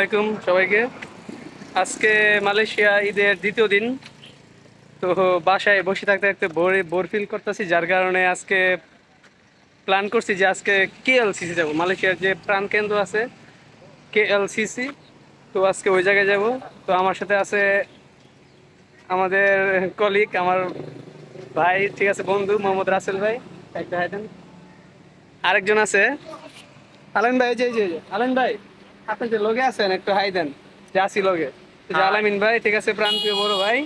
আলাইকুম সবাইকে। আজকে মালয়েশিয়া ঈদের দ্বিতীয় দিন। তো বাসায় বসে থাকতে থাকতে বোর ফিল করতেছি, যার কারণে আজকে প্ল্যান করছি যে আজকে কেএলসিসি যাব। মালয়েশিয়ার যে প্রাণকেন্দ্র আছে কেএলসিসি, তো আজকে ওই জায়গায় যাব। তো আমার সাথে আছে আমাদের কলিগ, আমার ভাই, ঠিক আছে, বন্ধু মোহাম্মদ রাসেল ভাই, একটা হাই দেন। আরেকজন আছে আলামিন ভাই, এই যে আলামিন ভাই, আপনি যে লগে আছেন একটু হাই দেন, যে আসি লগে। তো যে আলামিন ভাই, ঠিক আছে, প্রান্তীয় বড় ভাই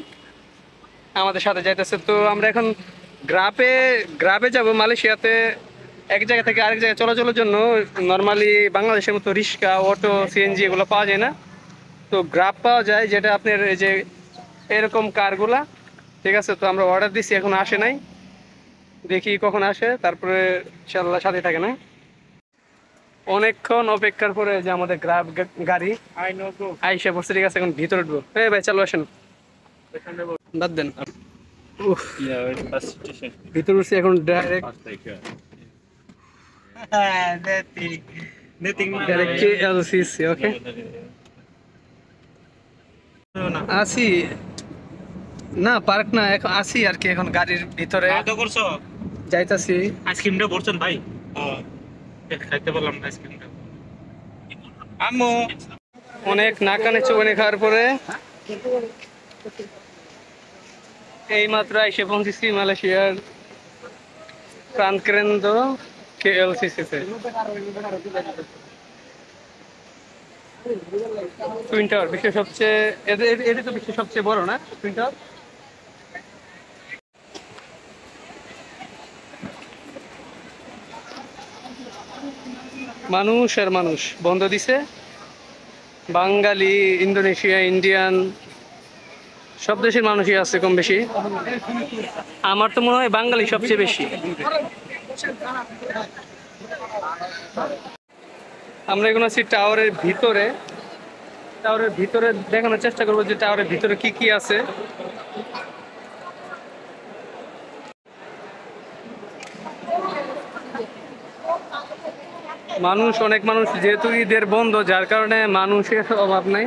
আমাদের সাথে যাইতেছে। তো আমরা এখন গ্রাপে গ্রাপে যাব মালয়েশিয়াতে। এক জায়গা থেকে আরেক জায়গায় চলাচলের জন্য নর্মালি বাংলাদেশের মতো রিক্সা, অটো, সিএনজি এগুলো পাওয়া যায় না। তো গ্রাপ পাওয়া যায়, যেটা আপনার এই যে এরকম কারগুলা, ঠিক আছে। তো আমরা অর্ডার দিছি, এখন আসে নাই, দেখি কখন আসে, তারপরে ইনশাল্লাহ সাথে থাকে না। অনেকক্ষণ অপেক্ষার পরে যে আমাদের গ্রাব গাড়ি আইসা পড়ছে, ঠিক আছে। এখন ভিতরে উঠবো। এই ভাই চালু আসেন, বাদ দেন। উফ, ভিতরে উঠছি এখন ডাইরেক্ট কেএলসিসি। ওকে, আসি না, পার্ক না, এখন আসি আর কি, এখন গাড়ির ভিতরে যাইতাছি। আইসক্রিমটা বলছেন ভাই, খাইতে পারলাম না আইসক্রিমটা। আম্মু অনেক না কানে চোখে খাওয়ার পরে এই মাত্র এসে পৌঁছেছি মালয়েশিয়ার প্রাণকেন্দ্র কেএলসিসিতে। টুইন টাওয়ার বিশ্বের সবচেয়ে, এটা তো বিশ্বের সবচেয়ে বড় না টুইন টাওয়ার? মানুষ আর মানুষ, বন্ধ দিছে। বাঙালি, ইন্দোনেশিয়া, ইন্ডিয়ান, সব দেশের মানুষই আছে কম বেশি। আমার তো মনে হয় বাঙালি সবচেয়ে বেশি। আমরা এখন আছি টাওয়ারের ভিতরে। টাওয়ারের ভিতরে দেখানোর চেষ্টা করবো যে টাওয়ারের ভিতরে কি কি আছে। মানুষ, অনেক মানুষ, যেহেতু ঈদের বন্ধ, যার কারণে মানুষের অভাব নাই।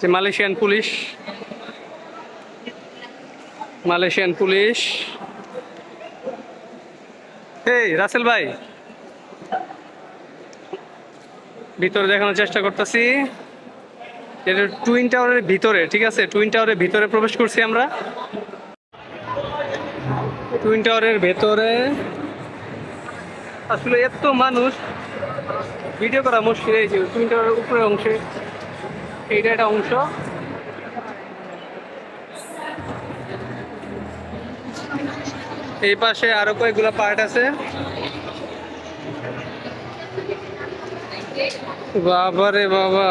যে মালয়েশিয়ান পুলিশ, এই রাসেল ভাই, ভিতরে দেখানোর চেষ্টা করতেছি। এটা টুইন টাওয়ারের ভিতরে, ঠিক আছে। টুইন টাওয়ারের ভিতরে প্রবেশ করছি আমরা। টুইন টাওয়ারের ভেতরে আসলে এত মানুষ, ভিডিও করা মুশকিল। এই যে টুইন টাওয়ারের উপরের অংশে, এইটা একটা অংশ। এই পাশে আরো কয়েকগুলো পার্ট আছে। বাবা রে বাবা,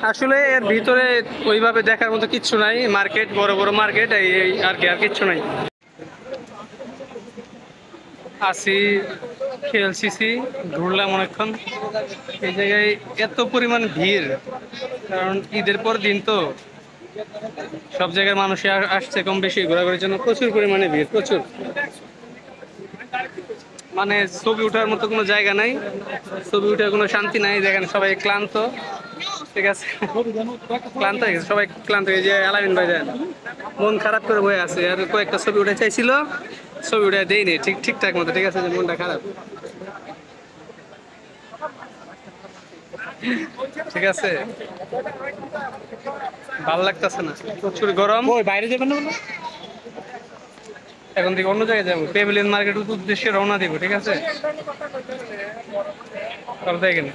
আসলে এর ভিতরে ওইভাবে দেখার মতো কিচ্ছু নাই। মার্কেট, বড় বড় মার্কেট, এই আর কি, আর কিচ্ছু নাই। আসি কেএলসিসি, ঘুরলাম অনেকক্ষণ। এই জায়গায় এত পরিমাণ ভিড়, কারণ ঈদের পর দিন তো সব জায়গায় মানুষ আসছে কম বেশি ঘোরাঘুরির জন্য। প্রচুর পরিমাণে ভিড়, প্রচুর। মানে ছবি ওঠার মতো কোনো জায়গা নাই, ছবি উঠার কোনো শান্তি নাই। দেখেন সবাই ক্লান্ত, ঠিক আছে, ক্লান্ত হয়ে গেছে, সবাই ক্লান্ত হয়ে যায়। আলামিন ভাই দেন মন খারাপ করে বয়ে আছে, আর কয়েকটা ছবি উঠে চাইছিল, ছবি উঠে দেয়নি ঠিকঠাক মতো, ঠিক আছে, যে মনটা খারাপ, ঠিক আছে, ভালো লাগতেছে না, প্রচুর গরম। বাইরে যাবেন না? এখন থেকে অন্য জায়গায় যাবো, পেভিলিয়ন মার্কেট উদ্দেশ্যে রওনা দিব, ঠিক আছে। তাহলে দেখেন।